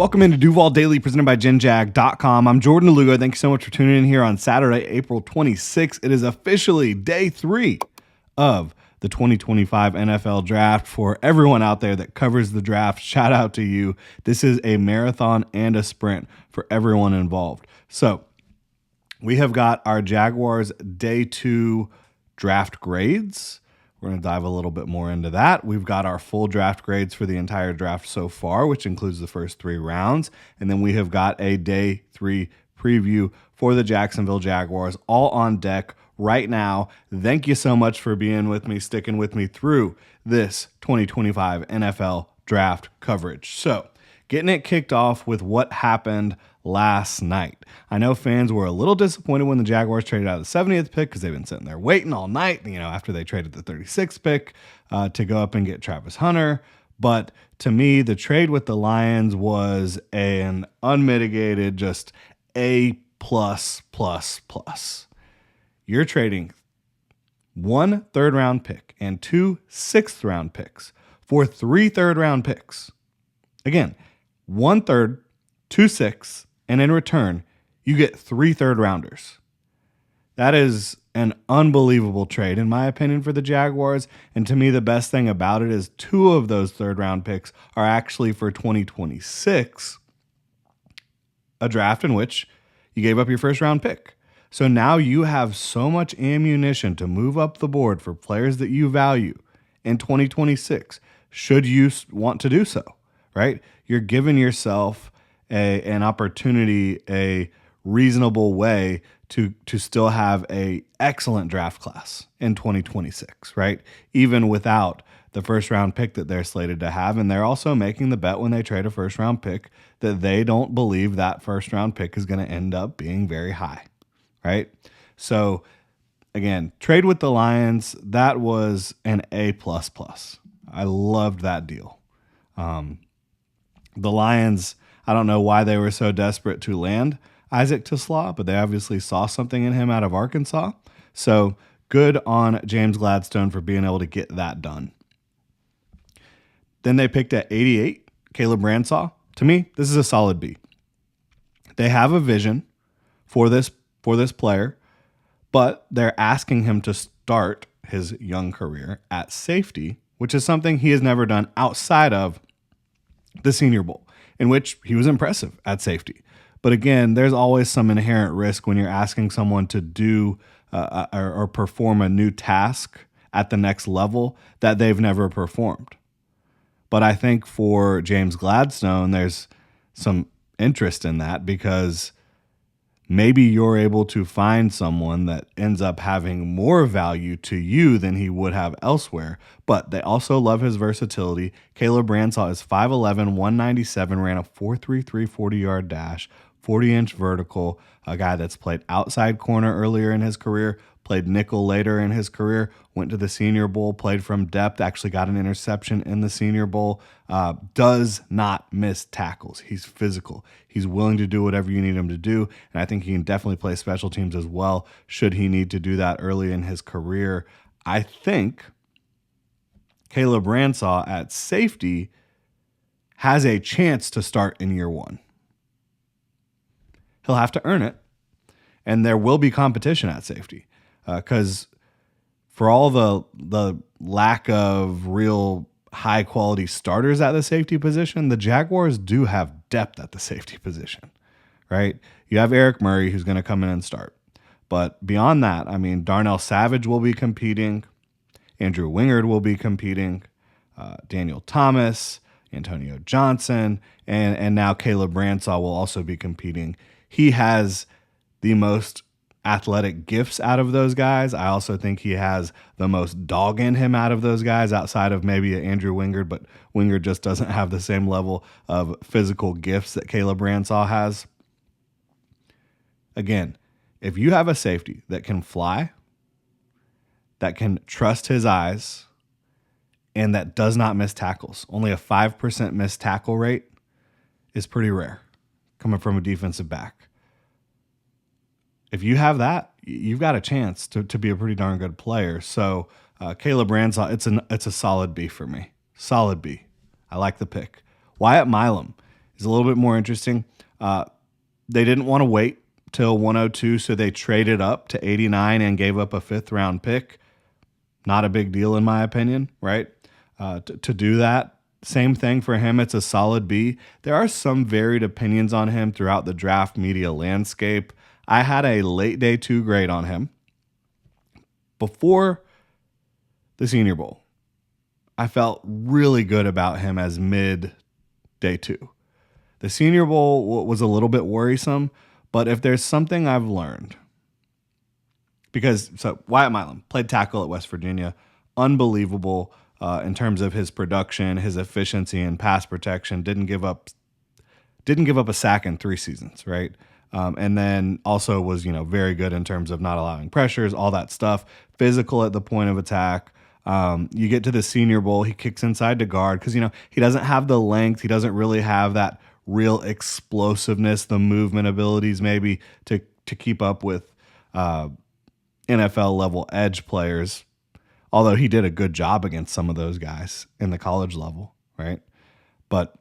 Welcome into Duval Daily, presented by GenJag.com. I'm Jordan Lugo. Thank you so much for tuning in here on Saturday, April 26th. It is officially day 3 of the 2025 NFL Draft. For everyone out there that covers the draft, shout out to you. This is a marathon and a sprint for everyone involved. So we have got our Jaguars day 2 draft grades. We're going to dive a little bit more into that. We've got our full draft grades for the entire draft so far, which includes the first 3 rounds. And then we have got a day 3 preview for the Jacksonville Jaguars, all on deck right now. Thank you so much for being with me, sticking with me through this 2025 NFL draft coverage. So, getting it kicked off with what happened last night. I know fans were a little disappointed when the Jaguars traded out of the 70th pick because they've been sitting there waiting all night, after they traded the 36th pick to go up and get Travis Hunter. But to me, the trade with the Lions was an unmitigated, just A+++. You're trading 1 third-round pick and 2 sixth-round picks for 3 third-round picks. Again, 1 third, 2 sixths, and in return, you get 3 third-rounders. That is an unbelievable trade, in my opinion, for the Jaguars. And to me, the best thing about it is 2 of those third-round picks are actually for 2026, a draft in which you gave up your first-round pick. So now you have so much ammunition to move up the board for players that you value in 2026, should you want to do so, right? You're giving yourself an opportunity, a reasonable way to still have a excellent draft class in 2026, right? Even without the first round pick that they're slated to have. And they're also making the bet when they trade a first round pick that they don't believe that first round pick is going to end up being very high, right? So again, trade with the Lions, that was an A++. I loved that deal. The Lions, I don't know why they were so desperate to land Isaac Tisslaw, but they obviously saw something in him out of Arkansas. So good on James Gladstone for being able to get that done. Then they picked at 88, Caleb Bransaw. To me, this is a solid B. They have a vision for this player, but they're asking him to start his young career at safety, which is something he has never done outside of the Senior Bowl, in which he was impressive at safety. But again, there's always some inherent risk when you're asking someone to do or perform a new task at the next level that they've never performed. But I think for James Gladstone, there's some interest in that because maybe you're able to find someone that ends up having more value to you than he would have elsewhere. But they also love his versatility. Caleb Bransaw is 5'11", 197, ran a 4.33 40-yard dash, 40-inch vertical, a guy that's played outside corner earlier in his career, played nickel later in his career, went to the Senior Bowl, played from depth, actually got an interception in the Senior Bowl, does not miss tackles. He's physical. He's willing to do whatever you need him to do, and I think he can definitely play special teams as well should he need to do that early in his career. I think Caleb Bransaw at safety has a chance to start in year 1. He'll have to earn it, and there will be competition at safety because for all the lack of real high-quality starters at the safety position, the Jaguars do have depth at the safety position, right? You have Eric Murray, who's going to come in and start. But beyond that, I mean, Darnell Savage will be competing. Andrew Wingard will be competing. Daniel Thomas, Antonio Johnson, and now Caleb Bransaw will also be competing. He has the most athletic gifts out of those guys. I also think he has the most dog in him out of those guys outside of maybe Andrew Wingard, but Wingard just doesn't have the same level of physical gifts that Caleb Bransaw has. Again, if you have a safety that can fly, that can trust his eyes, and that does not miss tackles, only a 5% missed tackle rate is pretty rare coming from a defensive back. If you have that, you've got a chance to be a pretty darn good player. So Caleb Bransaw, it's a solid B for me. Solid B. I like the pick. Wyatt Milm He's a little bit more interesting. They didn't want to wait till 102, so they traded up to 89 and gave up a 5th-round pick. Not a big deal in my opinion, right? To do that. Same thing for him. It's a solid B. There are some varied opinions on him throughout the draft media landscape. I had a late day 2 grade on him before the Senior Bowl. I felt really good about him as mid day 2. The Senior Bowl was a little bit worrisome, but if there's something I've learned, so Wyatt Milm played tackle at West Virginia, unbelievable in terms of his production, his efficiency, and pass protection. Didn't give up a sack in 3 seasons, right? And then also was very good in terms of not allowing pressures, all that stuff. Physical at the point of attack. You get to the Senior Bowl, he kicks inside to guard because he doesn't have the length, he doesn't really have that real explosiveness, the movement abilities maybe to keep up with NFL level edge players. Although he did a good job against some of those guys in the college level, right? But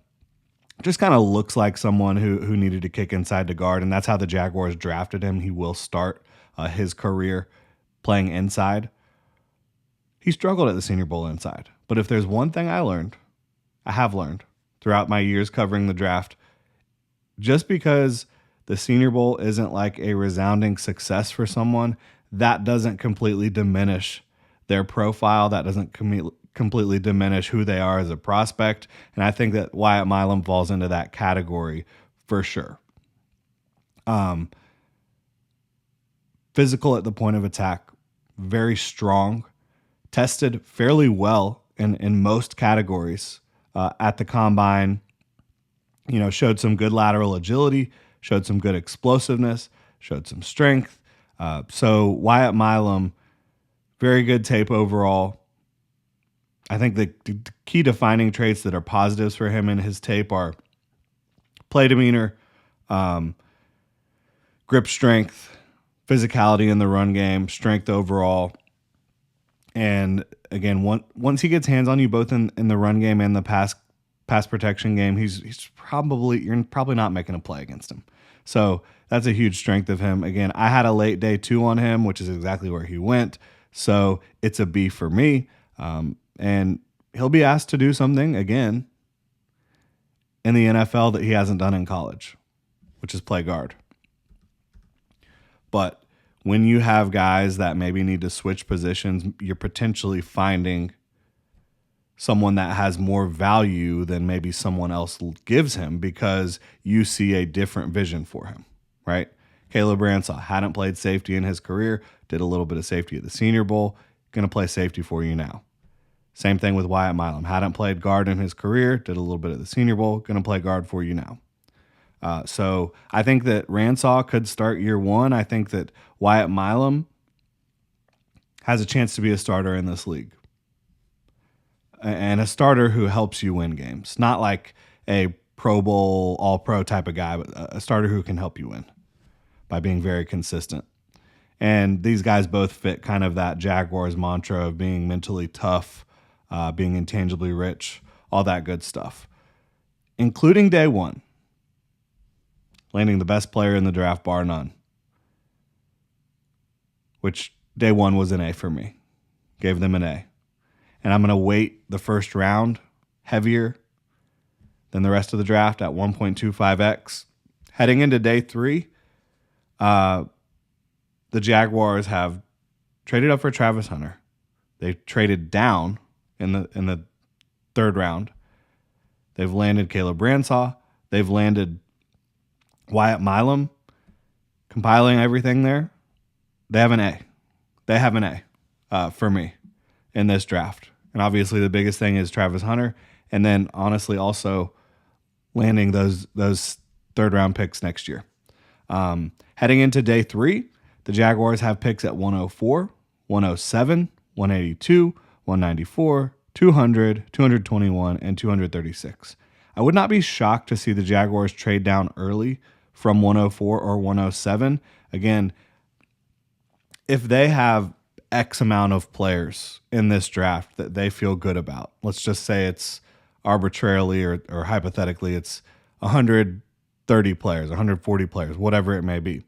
just kind of looks like someone who needed to kick inside to guard, and that's how the Jaguars drafted him. He will start his career playing inside. He struggled at the Senior Bowl inside. But if there's one thing I have learned throughout my years covering the draft, just because the Senior Bowl isn't like a resounding success for someone, that doesn't completely diminish their profile. That doesn't completely diminish who they are as a prospect. And I think that Wyatt Milm falls into that category for sure. Physical at the point of attack, very strong, tested fairly well in most categories at the combine. Showed some good lateral agility, showed some good explosiveness, showed some strength. So Wyatt Milm, very good tape overall. I think the key defining traits that are positives for him in his tape are play demeanor, grip strength, physicality in the run game, strength overall. And again, once he gets hands on you both in the run game and the pass protection game, you're probably not making a play against him. So that's a huge strength of him. Again, I had a late day 2 on him, which is exactly where he went. So it's a B for me. And he'll be asked to do something again in the NFL that he hasn't done in college, which is play guard. But when you have guys that maybe need to switch positions, you're potentially finding someone that has more value than maybe someone else gives him because you see a different vision for him, right? Caleb Bransaw hadn't played safety in his career, did a little bit of safety at the Senior Bowl, going to play safety for you now. Same thing with Wyatt Milm. Hadn't played guard in his career, did a little bit at the Senior Bowl, going to play guard for you now. So I think that Bransaw could start year 1. I think that Wyatt Milm has a chance to be a starter in this league. And a starter who helps you win games. Not like a Pro Bowl, all-pro type of guy, but a starter who can help you win by being very consistent. And these guys both fit kind of that Jaguars mantra of being mentally tough, being intangibly rich, all that good stuff. Including day 1. Landing the best player in the draft, bar none. Which day 1 was an A for me. Gave them an A. And I'm going to weight the first round heavier than the rest of the draft at 1.25x. Heading into day 3, the Jaguars have traded up for Travis Hunter. They traded down in the 3rd round. They've landed Caleb Bransaw. They've landed Wyatt Milm. Compiling everything there, they have an A. They have an A for me in this draft. And obviously the biggest thing is Travis Hunter. And then honestly also landing those 3rd round picks next year. Heading into day 3, the Jaguars have picks at 104, 107, 182, 194, 200, 221, and 236. I would not be shocked to see the Jaguars trade down early from 104 or 107. Again, if they have X amount of players in this draft that they feel good about, let's just say it's arbitrarily or hypothetically it's 130 players, 140 players, whatever it may be.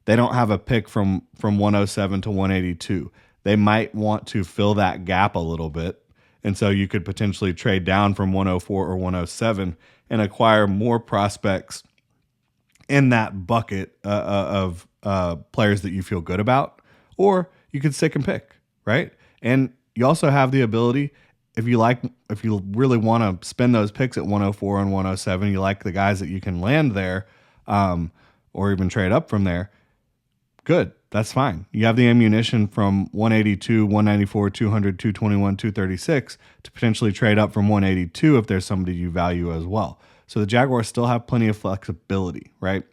They don't have a pick from 107 to 182. They might want to fill that gap a little bit. And so you could potentially trade down from 104 or 107 and acquire more prospects in that bucket of players that you feel good about. Or you could stick and pick, right? And you also have the ability, if you really want to spend those picks at 104 and 107, you like the guys that you can land there, or even trade up from there, good. That's fine. You have the ammunition from 182, 194, 200, 221, 236 to potentially trade up from 182 if there's somebody you value as well. So the Jaguars still have plenty of flexibility, right?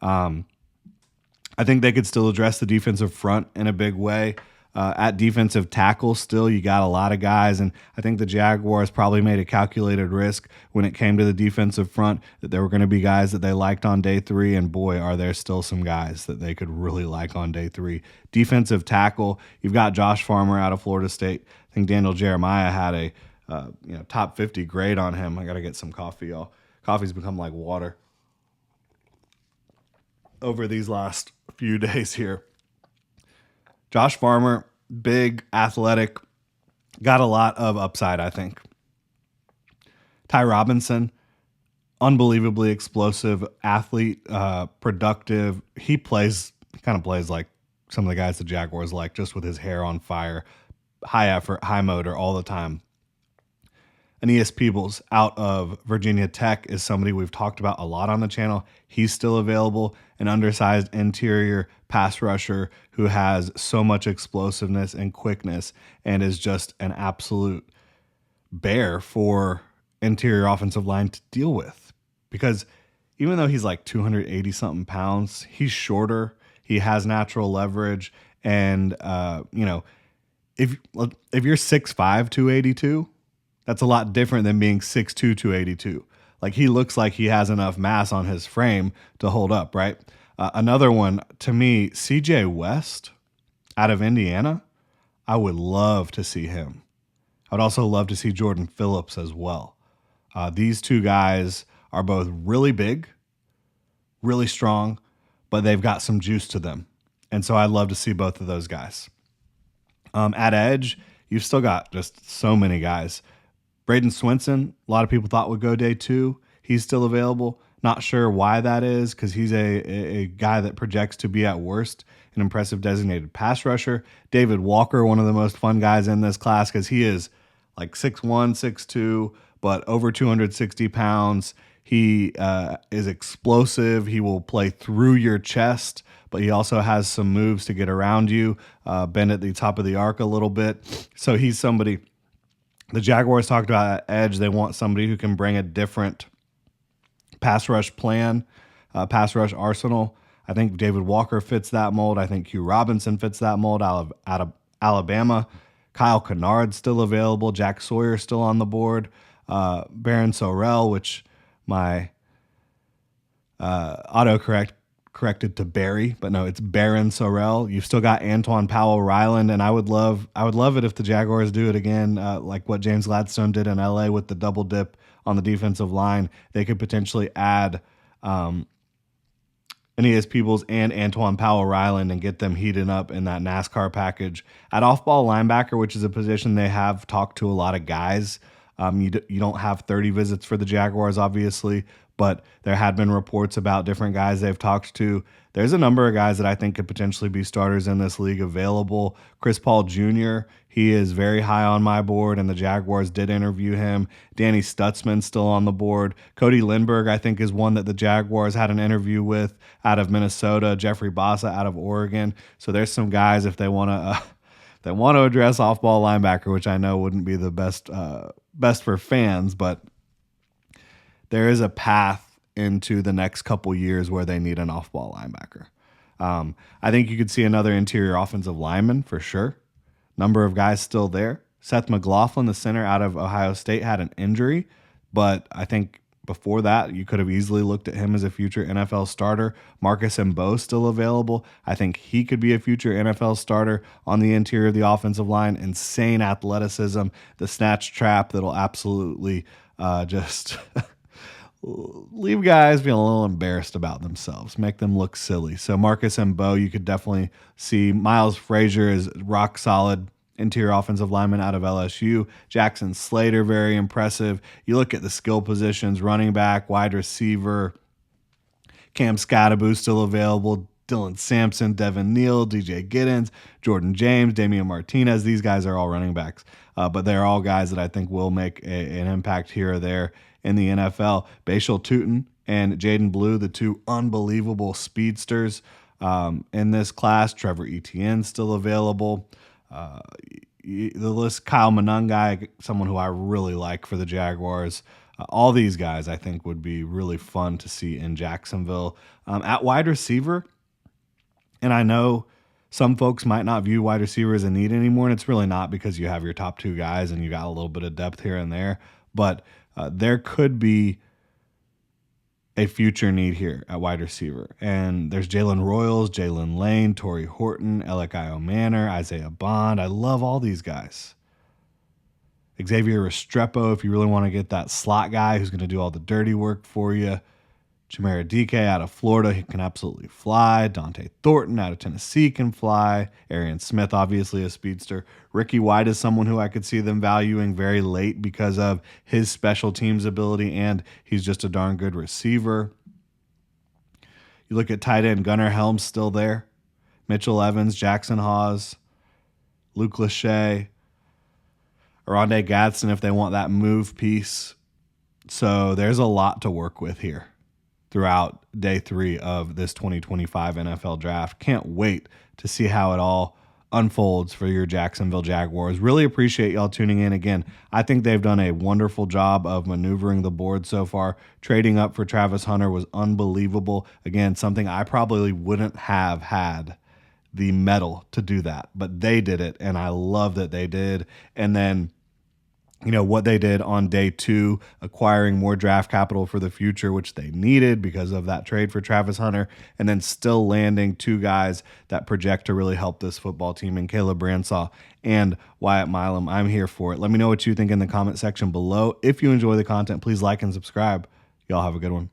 I think they could still address the defensive front in a big way. At defensive tackle, still, you got a lot of guys, and I think the Jaguars probably made a calculated risk when it came to the defensive front that there were going to be guys that they liked on day 3, and boy, are there still some guys that they could really like on day 3. Defensive tackle, you've got Josh Farmer out of Florida State. I think Daniel Jeremiah had a top 50 grade on him. I got to get some coffee, y'all. Coffee's become like water over these last few days here. Josh Farmer, big, athletic, got a lot of upside, I think. Ty Robinson, unbelievably explosive athlete, productive. He kind of plays like some of the guys the Jaguars like, just with his hair on fire, high effort, high motor all the time. Aeneas Peebles out of Virginia Tech is somebody we've talked about a lot on the channel. He's still available, an undersized interior pass rusher who has so much explosiveness and quickness and is just an absolute bear for interior offensive line to deal with. Because even though he's like 280 something pounds, he's shorter, he has natural leverage, and if you're 6'5", 282, that's a lot different than being 6'2", 282. Like, he looks like he has enough mass on his frame to hold up, right? Another one, to me, CJ West out of Indiana, I would love to see him. I would also love to see Jordan Phillips as well. These two guys are both really big, really strong, but they've got some juice to them. And so I'd love to see both of those guys. At edge, you've still got just so many guys. Braden Swinson, a lot of people thought would go day 2. He's still available. Not sure why that is, because he's a guy that projects to be at worst an impressive designated pass rusher. David Walker, one of the most fun guys in this class, because he is like 6'1", 6'2", but over 260 pounds. He is explosive. He will play through your chest, but he also has some moves to get around you, bend at the top of the arc a little bit. So he's somebody. The Jaguars talked about at edge. They want somebody who can bring a different pass rush plan, pass rush arsenal. I think David Walker fits that mold. I think Hugh Robinson fits that mold out of Alabama. Kyle Kennard's still available. Jack Sawyer's still on the board. Baron Sorrell, which my autocorrect corrected to Barry, but no, it's Baron Sorrell. You've still got Antoine Powell-Ryland, and I would love it if the Jaguars do it again, like what James Gladstone did in LA with the double dip on the defensive line. They could potentially add Aeneas Peebles and Antoine Powell-Ryland and get them heated up in that NASCAR package. At off-ball linebacker, which is a position they have talked to a lot of guys, you don't have 30 visits for the Jaguars, obviously, but there had been reports about different guys they've talked to. There's a number of guys that I think could potentially be starters in this league available. Chris Paul Jr., he is very high on my board, and the Jaguars did interview him. Danny Stutzman's still on the board. Cody Lindbergh, I think, is one that the Jaguars had an interview with out of Minnesota. Jeffrey Bassa out of Oregon. So there's some guys if they want to address off-ball linebacker, which I know wouldn't be the best for fans, but there is a path into the next couple years where they need an off-ball linebacker. I think you could see another interior offensive lineman for sure. Number of guys still there. Seth McLaughlin, the center out of Ohio State, had an injury, but I think before that, you could have easily looked at him as a future NFL starter. Marcus Mbow still available. I think he could be a future NFL starter on the interior of the offensive line. Insane athleticism, the snatch trap that'll absolutely just leave guys feeling a little embarrassed about themselves, make them look silly. So Marcus Mbo, you could definitely see. Miles Frazier is rock solid interior offensive lineman out of LSU. Jackson Slater, very impressive. You look at the skill positions, running back, wide receiver, Cam Scattaboo still available, Dylan Sampson, Devin Neal, DJ Giddens, Jordan James, Damian Martinez. These guys are all running backs, but they're all guys that I think will make an impact here or there in the NFL. Bashal Tutin and Jaden Blue, the two unbelievable speedsters in this class. Trevor Etienne still available. The list, Kyle Monangai, someone who I really like for the Jaguars. All these guys I think would be really fun to see in Jacksonville. At wide receiver, and I know some folks might not view wide receiver as a need anymore, and it's really not because you have your top two guys and you got a little bit of depth here and there. But there could be a future need here at wide receiver. And there's Jalen Royals, Jalen Lane, Torrey Horton, Elikayo Manor, Isaiah Bond. I love all these guys. Xavier Restrepo, if you really want to get that slot guy who's going to do all the dirty work for you. Chimera DK out of Florida, he can absolutely fly. Dante Thornton out of Tennessee can fly. Arian Smith, obviously a speedster. Ricky White is someone who I could see them valuing very late because of his special teams ability, and he's just a darn good receiver. You look at tight end, Gunnar Helms still there. Mitchell Evans, Jackson Hawes, Luke Lachey, Aronde Gadsden if they want that move piece. So there's a lot to work with here throughout day 3 of this 2025 NFL draft. Can't wait to see how it all unfolds for your Jacksonville Jaguars. Really appreciate y'all tuning in. Again, I think they've done a wonderful job of maneuvering the board so far. Trading up for Travis Hunter was unbelievable. Again, something I probably wouldn't have had the mettle to do that, but they did it, and I love that they did. And then what they did on day 2, acquiring more draft capital for the future, which they needed because of that trade for Travis Hunter, and then still landing 2 guys that project to really help this football team in Caleb Bransaw and Wyatt Milm. I'm here for it. Let me know what you think in the comment section below. If you enjoy the content, please like and subscribe. Y'all have a good one.